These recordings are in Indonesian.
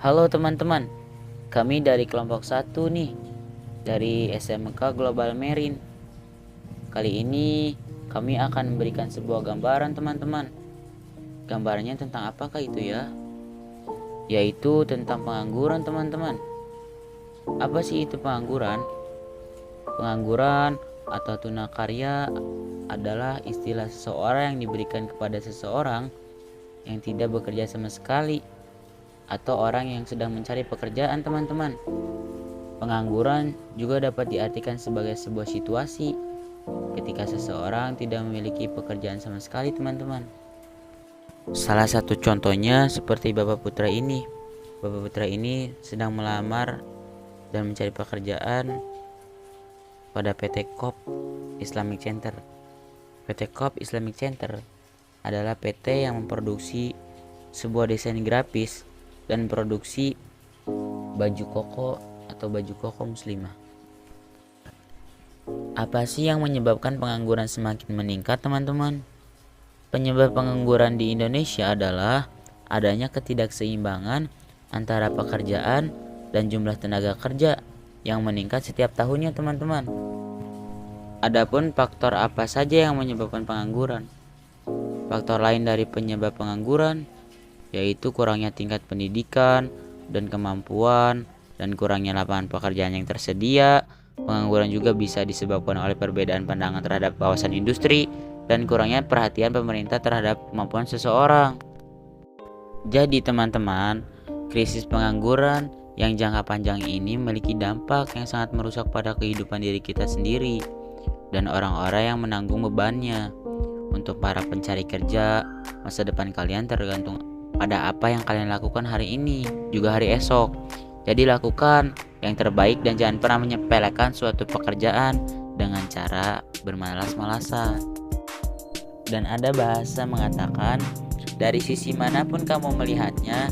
Halo teman-teman, kami dari kelompok 1 nih, dari SMK Global Marine. Kali ini kami akan memberikan sebuah gambaran teman-teman. Gambarnya tentang apakah itu ya? Yaitu tentang pengangguran teman-teman. Apa sih itu pengangguran? Pengangguran atau tunakarya adalah istilah seseorang yang diberikan kepada seseorang yang tidak bekerja sama sekali atau orang yang sedang mencari pekerjaan teman-teman. Pengangguran juga dapat diartikan sebagai sebuah situasi ketika seseorang tidak memiliki pekerjaan sama sekali teman-teman. Salah satu contohnya seperti Bapak Putra ini. Bapak Putra ini sedang melamar dan mencari pekerjaan pada PT Corp Islamic Center. PT Corp Islamic Center adalah PT yang memproduksi sebuah desain grafis dan produksi baju koko atau baju koko muslimah. Apa sih yang menyebabkan pengangguran semakin meningkat teman-teman? Penyebab pengangguran di Indonesia adalah adanya ketidakseimbangan antara pekerjaan dan jumlah tenaga kerja yang meningkat setiap tahunnya teman-teman. Adapun faktor apa saja yang menyebabkan pengangguran? Faktor lain dari penyebab pengangguran yaitu kurangnya tingkat pendidikan dan kemampuan dan kurangnya lapangan pekerjaan yang tersedia. Pengangguran juga bisa disebabkan oleh perbedaan pandangan terhadap kawasan industri dan kurangnya perhatian pemerintah terhadap kemampuan seseorang. Jadi teman-teman, krisis pengangguran yang jangka panjang ini memiliki dampak yang sangat merusak pada kehidupan diri kita sendiri dan orang-orang yang menanggung bebannya. Untuk para pencari kerja, masa depan kalian tergantung pada apa yang kalian lakukan hari ini, juga hari esok. Jadi lakukan yang terbaik dan jangan pernah menyepelekan suatu pekerjaan dengan cara bermalas-malasan. Dan ada bahasa mengatakan, dari sisi manapun kamu melihatnya,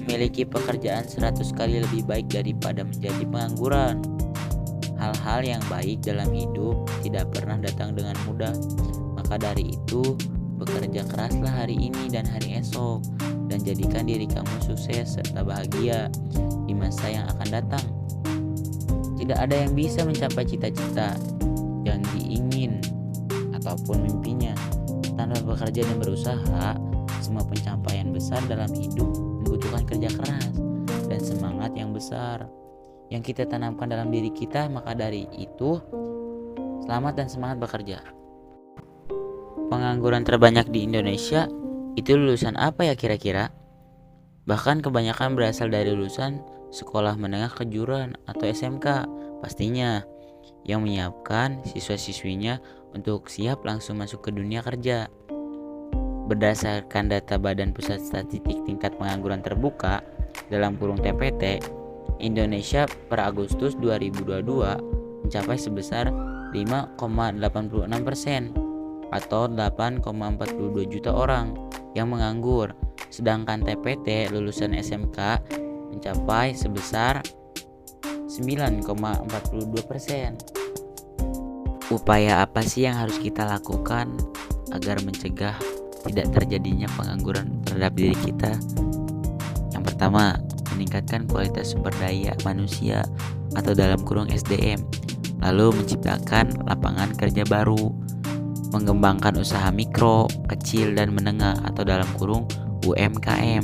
memiliki pekerjaan 100 kali lebih baik daripada menjadi pengangguran. Hal-hal yang baik dalam hidup tidak pernah datang dengan mudah. Maka dari itu, bekerja keraslah hari ini dan hari esok, dan jadikan diri kamu sukses serta bahagia di masa yang akan datang. Tidak ada yang bisa mencapai cita-cita yang diingin ataupun mimpinya tanpa bekerja dan berusaha. Semua pencapaian besar dalam hidup membutuhkan kerja keras dan semangat yang besar yang kita tanamkan dalam diri kita. Maka dari itu, selamat dan semangat bekerja. Pengangguran terbanyak di Indonesia itu lulusan apa ya kira-kira? Bahkan kebanyakan berasal dari lulusan sekolah menengah kejuruan atau SMK pastinya, yang menyiapkan siswa-siswinya untuk siap langsung masuk ke dunia kerja. Berdasarkan data Badan Pusat Statistik tingkat pengangguran terbuka dalam kurung TPT, Indonesia per Agustus 2022 mencapai sebesar 5,86% atau 8,42 juta orang yang menganggur, sedangkan TPT lulusan SMK mencapai sebesar 9,42%. Upaya apa sih yang harus kita lakukan agar mencegah tidak terjadinya pengangguran terhadap diri kita? Yang pertama, meningkatkan kualitas sumber daya manusia atau dalam kurung SDM, lalu menciptakan lapangan kerja baru, mengembangkan usaha mikro, kecil, dan menengah atau dalam kurung UMKM,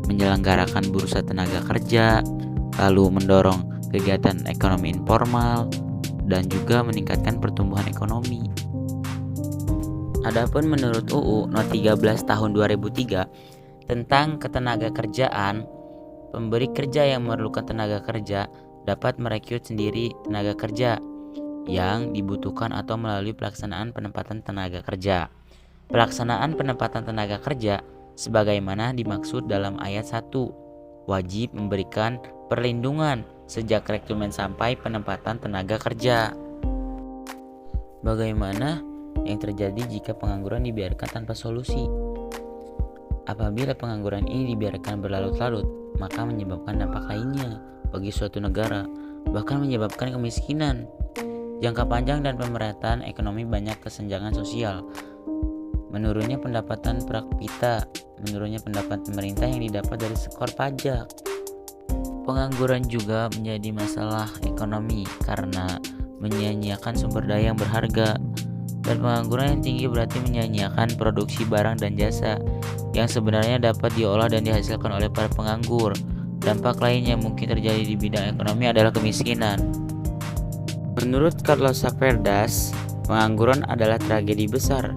menyelenggarakan bursa tenaga kerja, lalu mendorong kegiatan ekonomi informal, dan juga meningkatkan pertumbuhan ekonomi. Adapun menurut UU No 13 tahun 2003 tentang ketenaga kerjaan, pemberi kerja yang memerlukan tenaga kerja dapat merekrut sendiri tenaga kerja yang dibutuhkan atau melalui pelaksanaan penempatan tenaga kerja. Pelaksanaan penempatan tenaga kerja sebagaimana dimaksud dalam ayat 1 wajib memberikan perlindungan sejak rekrutmen sampai penempatan tenaga kerja. Bagaimana yang terjadi jika pengangguran dibiarkan tanpa solusi? Apabila pengangguran ini dibiarkan berlarut-larut, maka menyebabkan dampak lainnya bagi suatu negara, bahkan menyebabkan kemiskinan, jangka panjang dan pemerataan ekonomi, banyak kesenjangan sosial, menurunnya pendapatan per kapita, menurunnya pendapatan pemerintah yang didapat dari skor pajak, Pengangguran juga menjadi masalah ekonomi karena menyia-nyiakan sumber daya yang berharga. Dan pengangguran yang tinggi berarti menyia-nyiakan produksi barang dan jasa yang sebenarnya dapat diolah dan dihasilkan oleh para penganggur. Dampak lain yang mungkin terjadi di bidang ekonomi adalah kemiskinan. Menurut Carlos Saperdas, pengangguran adalah tragedi besar.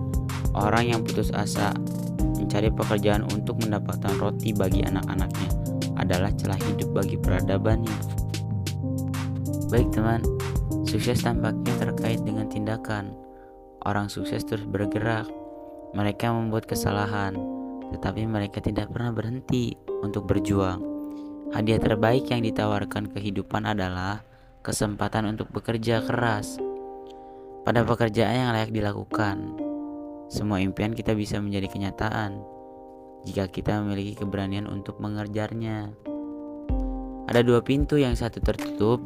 Orang yang putus asa mencari pekerjaan untuk mendapatkan roti bagi anak-anaknya adalah celah hidup bagi peradabannya. Baik teman, sukses tampaknya terkait dengan tindakan. Orang sukses terus bergerak. Mereka membuat kesalahan, tetapi mereka tidak pernah berhenti untuk berjuang. Hadiah terbaik yang ditawarkan kehidupan adalah kesempatan untuk bekerja keras pada pekerjaan yang layak dilakukan. Semua impian kita bisa menjadi kenyataan jika kita memiliki keberanian untuk mengejarnya. Ada dua pintu, yang satu tertutup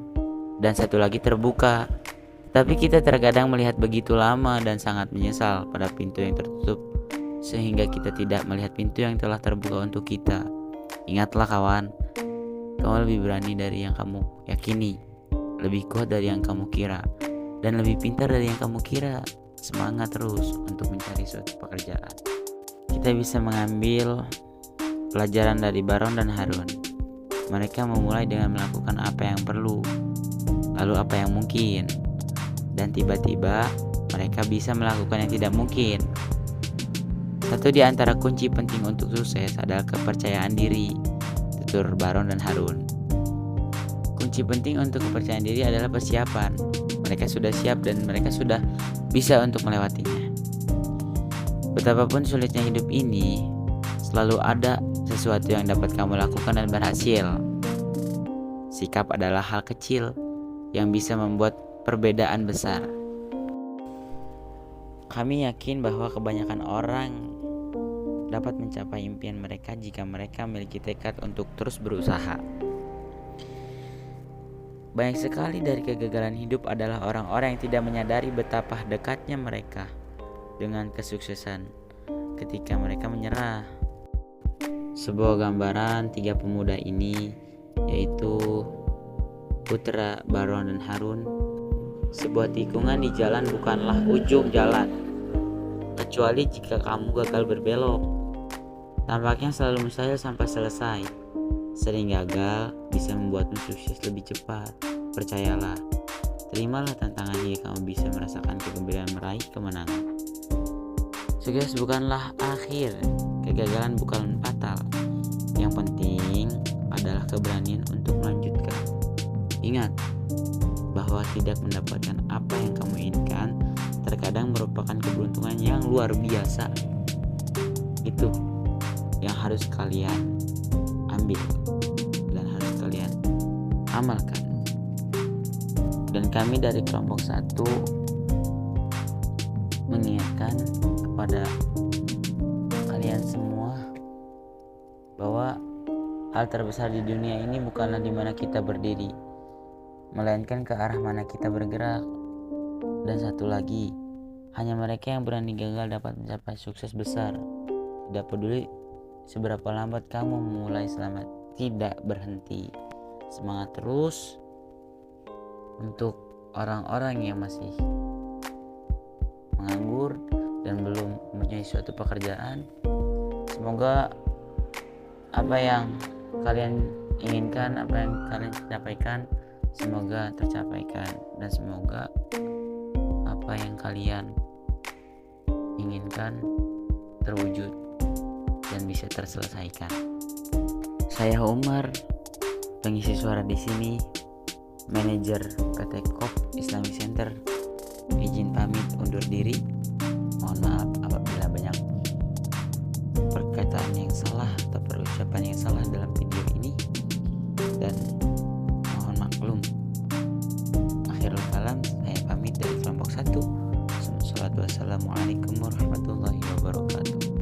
dan satu lagi terbuka. Tapi kita terkadang melihat begitu lama dan sangat menyesal pada pintu yang tertutup, sehingga kita tidak melihat pintu yang telah terbuka untuk kita. Ingatlah kawan, kamu lebih berani dari yang kamu yakini, lebih kuat dari yang kamu kira, dan lebih pintar dari yang kamu kira. Semangat terus untuk mencari suatu pekerjaan. Kita bisa mengambil pelajaran dari Baron dan Harun. Mereka memulai dengan melakukan apa yang perlu, lalu apa yang mungkin, dan tiba-tiba mereka bisa melakukan yang tidak mungkin. Satu di antara kunci penting untuk sukses adalah kepercayaan diri, tutur Baron dan Harun. Kunci penting untuk kepercayaan diri adalah persiapan. Mereka sudah siap dan mereka sudah bisa untuk melewatinya. Betapapun sulitnya hidup ini, selalu ada sesuatu yang dapat kamu lakukan dan berhasil. Sikap adalah hal kecil yang bisa membuat perbedaan besar. Kami yakin bahwa kebanyakan orang dapat mencapai impian mereka jika mereka memiliki tekad untuk terus berusaha. Banyak sekali dari kegagalan hidup adalah orang-orang yang tidak menyadari betapa dekatnya mereka dengan kesuksesan ketika mereka menyerah. Sebuah gambaran tiga pemuda ini, yaitu putra Baron dan Harun. Sebuah tikungan di jalan bukanlah ujung jalan, kecuali jika kamu gagal berbelok. Tampaknya selalu mustahil sampai selesai. Sering gagal bisa membuatmu sukses lebih cepat. Percayalah, terimalah tantangan hingga kamu bisa merasakan kegembiraan meraih kemenangan. Sukses bukanlah akhir, kegagalan bukan fatal. Yang penting adalah keberanian untuk melanjutkan. Ingat bahwa tidak mendapatkan apa yang kamu inginkan terkadang merupakan keberuntungan yang luar biasa. Itu yang harus kalian ambil dan harus kalian amalkan. Dan kami dari kelompok 1 mengingatkan kepada kalian semua bahwa hal terbesar di dunia ini bukanlah di mana kita berdiri, melainkan ke arah mana kita bergerak. Dan satu lagi, hanya mereka yang berani gagal dapat mencapai sukses besar. Tidak peduli seberapa lambat kamu memulai, selamat tidak berhenti. Semangat terus. Untuk orang-orang yang masih menganggur dan belum mempunyai suatu pekerjaan, semoga apa yang kalian inginkan, apa yang kalian capaikan, semoga tercapaikan, dan semoga apa yang kalian inginkan terwujud dan bisa terselesaikan. Saya Umar, pengisi suara di sini, manajer PT Kop Islamic Center. Izin pamit undur diri. Mohon maaf apabila banyak perkataan yang salah atau perucapan yang salah dalam video ini, dan mohon maklum. Akhirul kalam, saya pamit dari kelompok 1. Wassalamualaikum warahmatullahi wabarakatuh.